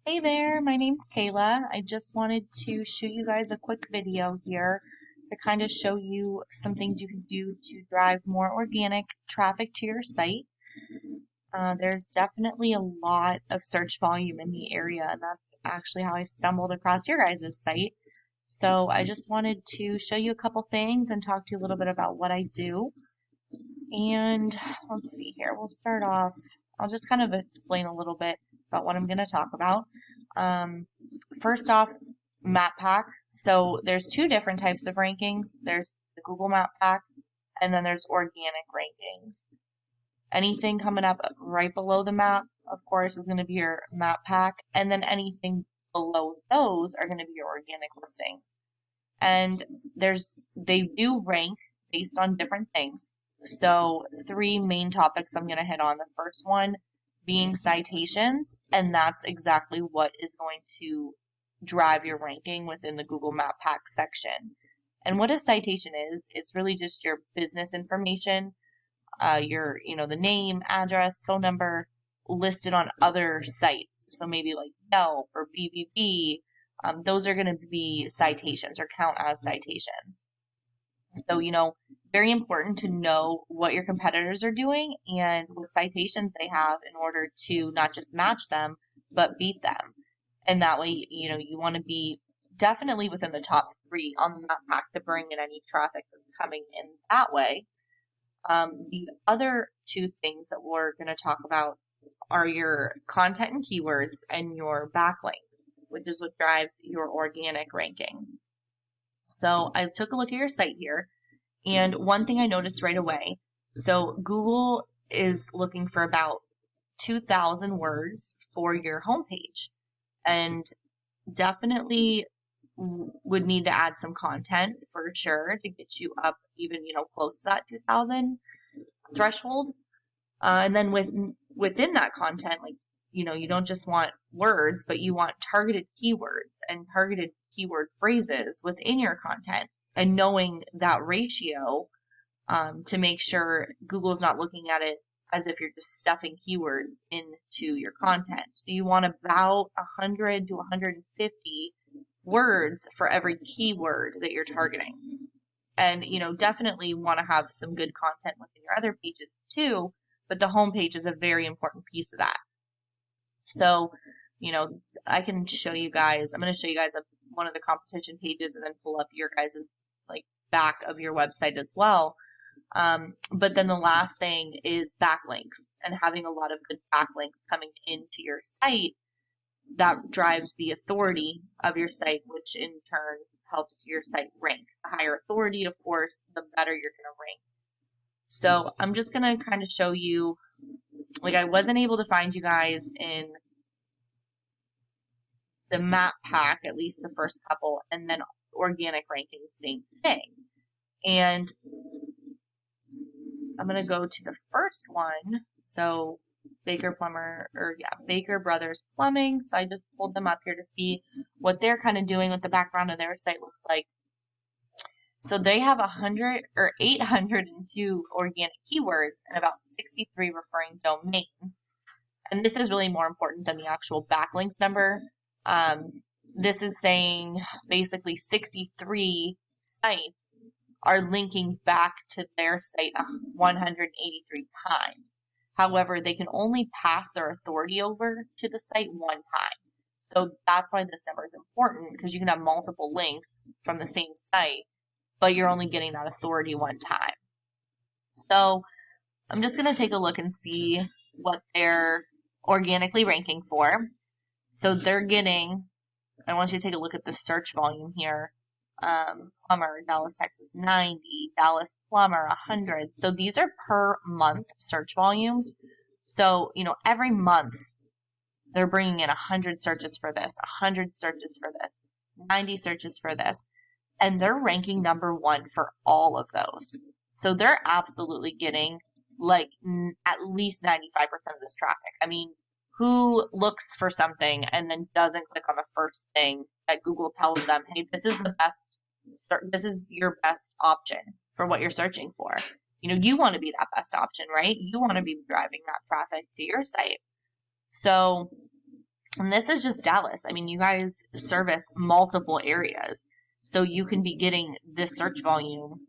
Hey there, my name's Kayla. I just wanted to shoot you guys a quick video here to kind of show you some things you can do to drive more organic traffic to your site. There's definitely a lot of search volume in the area, and that's actually how I stumbled across your guys' site. So I just wanted to show you a couple things and talk to you a little bit about what I do. And let's see here, we'll start off. I'll just kind of explain a little bit about what I'm going to talk about. First off, map pack. So there's two different types of rankings. There's the Google Map Pack, and then there's organic rankings. Anything coming up right below the map, of course, is going to be your map pack, and then anything below those are going to be your organic listings. And they do rank based on different things. So three main topics I'm going to hit on. The first one being citations, and that's exactly what is going to drive your ranking within the Google Map Pack section. And what a citation is, it's really just your business information, the name, address, phone number listed on other sites. So maybe like Yelp or BBB, those are going to be citations or count as citations. So, very important to know what your competitors are doing and what citations they have in order to not just match them, but beat them. And that way, you want to be definitely within the top three on the map pack to bring in any traffic that's coming in that way. The other two things that we're going to talk about are your content and keywords and your backlinks, which is what drives your organic ranking. So I took a look at your site here, and one thing I noticed right away, so Google is looking for about 2,000 words for your homepage, and definitely would need to add some content for sure to get you up even, close to that 2,000 threshold. And then within that content, like, you don't just want words, but you want targeted keywords and targeted keyword phrases within your content, and knowing that ratio to make sure Google's not looking at it as if you're just stuffing keywords into your content. So you want about 100 to 150 words for every keyword that you're targeting. And, definitely want to have some good content within your other pages too, but the homepage is a very important piece of that. So, I can show you guys, I'm going to show you guys one of the competition pages and then pull up your guys' back of your website as well. But then the last thing is backlinks, and having a lot of good backlinks coming into your site that drives the authority of your site, which in turn helps your site rank. The higher authority, of course, the better you're going to rank. So I'm just going to kind of show you, I wasn't able to find you guys in the map pack, at least the first couple, and then organic ranking, same thing. And I'm going to go to the first one. So Baker Brothers Plumbing. So I just pulled them up here to see what they're kind of doing, what the background of their site looks like. So they have 802 organic keywords and about 63 referring domains. And this is really more important than the actual backlinks number. This is saying basically 63 sites are linking back to their site 183 times. However, they can only pass their authority over to the site one time. So that's why this number is important, because you can have multiple links from the same site, but you're only getting that authority one time. So I'm just going to take a look and see what they're organically ranking for. So they're getting, I want you to take a look at the search volume here. Plumber, Dallas, Texas, 90, Dallas Plumber, 100. So these are per month search volumes. So, every month they're bringing in 100 searches for this, 100 searches for this, 90 searches for this, and they're ranking number one for all of those. So they're absolutely getting at least 95% of this traffic. I mean, who looks for something and then doesn't click on the first thing that Google tells them, hey, this is your best option for what you're searching for. You want to be that best option, right? You want to be driving that traffic to your site. So And this is just Dallas. I mean, you guys service multiple areas. So you can be getting this search volume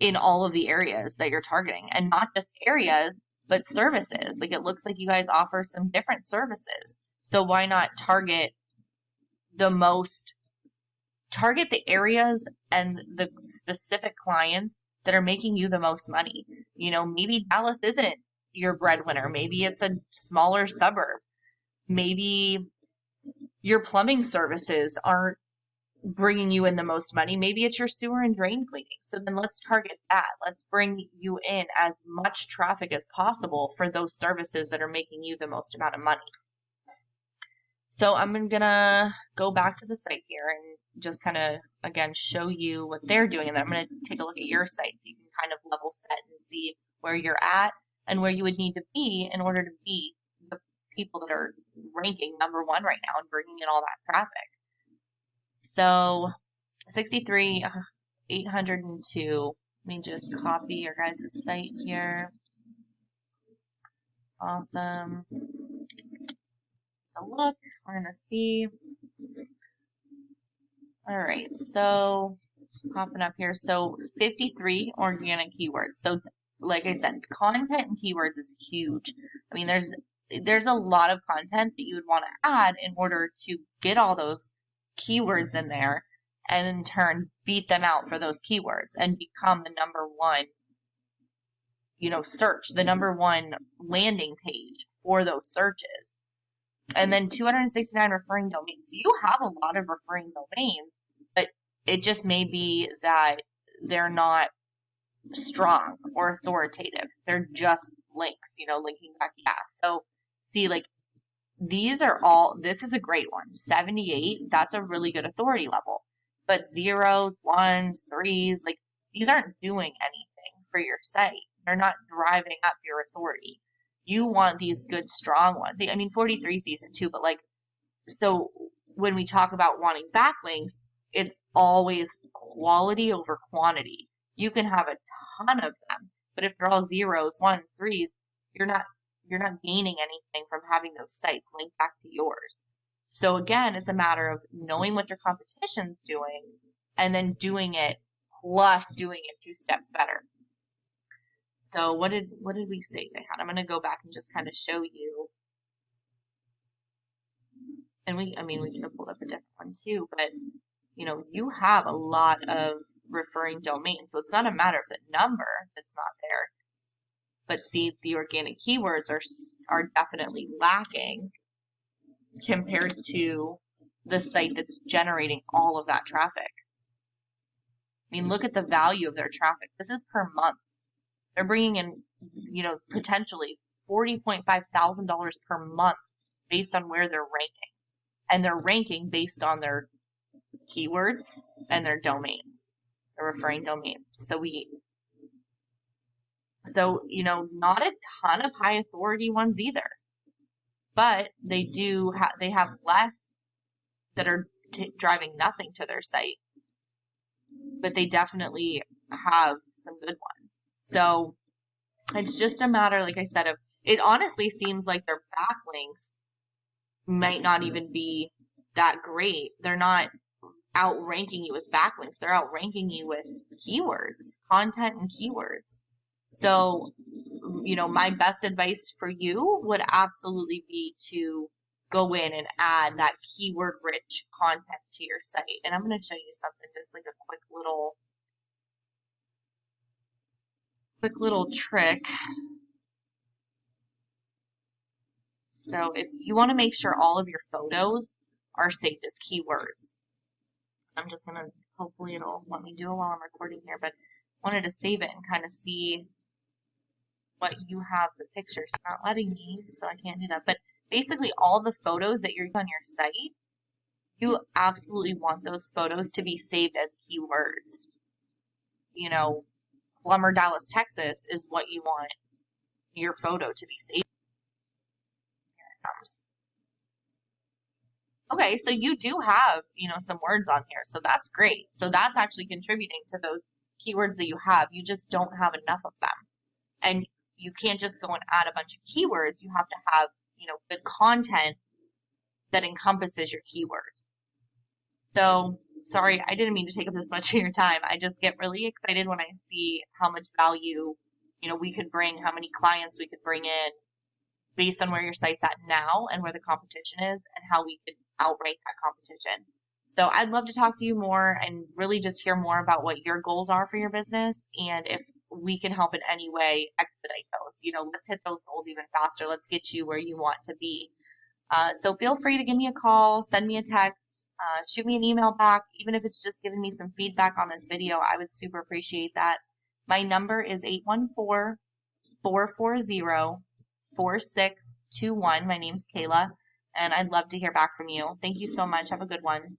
in all of the areas that you're targeting, and not just areas, but services. Like, it looks like you guys offer some different services. So why not target the areas and the specific clients that are making you the most money? You know, maybe Dallas isn't your breadwinner. Maybe it's a smaller suburb. Maybe your plumbing services aren't bringing you in the most money. Maybe it's your sewer and drain cleaning. So then let's target that. Let's bring you in as much traffic as possible for those services that are making you the most amount of money. So I'm going to go back to the site here and just kind of, again, show you what they're doing. And then I'm going to take a look at your site so you can kind of level set and see where you're at and where you would need to be in order to beat the people that are ranking number one right now and bringing in all that traffic. So 63, 802. Let me just copy your guys' site here. Awesome. A look, we're going to see. All right, so it's popping up here. So 53 organic keywords. So like I said, content and keywords is huge. I mean, there's a lot of content that you would want to add in order to get all those keywords in there and in turn beat them out for those keywords and become the number one, search, the number one landing page for those searches. And then 269 referring domains. So you have a lot of referring domains, but it just may be that they're not strong or authoritative. They're just links, linking back. Yeah. So see, like, this is a great one. 78, that's a really good authority level. But zeros, ones, threes, like, these aren't doing anything for your site. They're not driving up your authority. You want these good, strong ones. I mean, 43 is decent too, but so when we talk about wanting backlinks, it's always quality over quantity. You can have a ton of them, but if they're all zeros, ones, threes, you're not gaining anything from having those sites link back to yours. So again, it's a matter of knowing what your competition's doing and then doing it plus doing it 2 steps better. So what did we say they had? I'm going to go back and just kind of show you. And we could have pulled up a different one too, but you have a lot of referring domains. So it's not a matter of the number that's not there. But see, the organic keywords are definitely lacking compared to the site that's generating all of that traffic. I mean, look at the value of their traffic. This is per month. They're bringing in, potentially $40,500 per month based on where they're ranking. And they're ranking based on their keywords and their domains, their referring domains. So, not a ton of high authority ones either, but they have less that are driving nothing to their site, but they definitely have some good ones. So it's just a matter, like I said, of it honestly seems like their backlinks might not even be that great. They're not outranking you with backlinks. They're outranking you with keywords, content and keywords. So, my best advice for you would absolutely be to go in and add that keyword-rich content to your site. And I'm going to show you something, just like a quick little trick. So if you want to make sure all of your photos are saved as keywords, I'm just going to, hopefully it'll let me do it while I'm recording here, but I wanted to save it and kind of see what you have the pictures. It's not letting me, so I can't do that. But basically all the photos that you're on your site, you absolutely want those photos to be saved as keywords. Plumber, Dallas, Texas is what you want your photo to be saved. Here it comes. Okay, so you do have, some words on here, so that's great. So that's actually contributing to those keywords that you have. You just don't have enough of them. And you can't just go and add a bunch of keywords. You have to have, good content that encompasses your keywords. So, sorry, I didn't mean to take up this much of your time. I just get really excited when I see how much value, we could bring, how many clients we could bring in based on where your site's at now and where the competition is and how we could outrank that competition. So I'd love to talk to you more and really just hear more about what your goals are for your business and if we can help in any way expedite those. Let's hit those goals even faster. Let's get you where you want to be. So feel free to give me a call, send me a text, shoot me an email back, even if it's just giving me some feedback on this video. I would super appreciate that. My number is 814-440-4621. My name's Kayla, and I'd love to hear back from you. Thank you so much. Have a good one.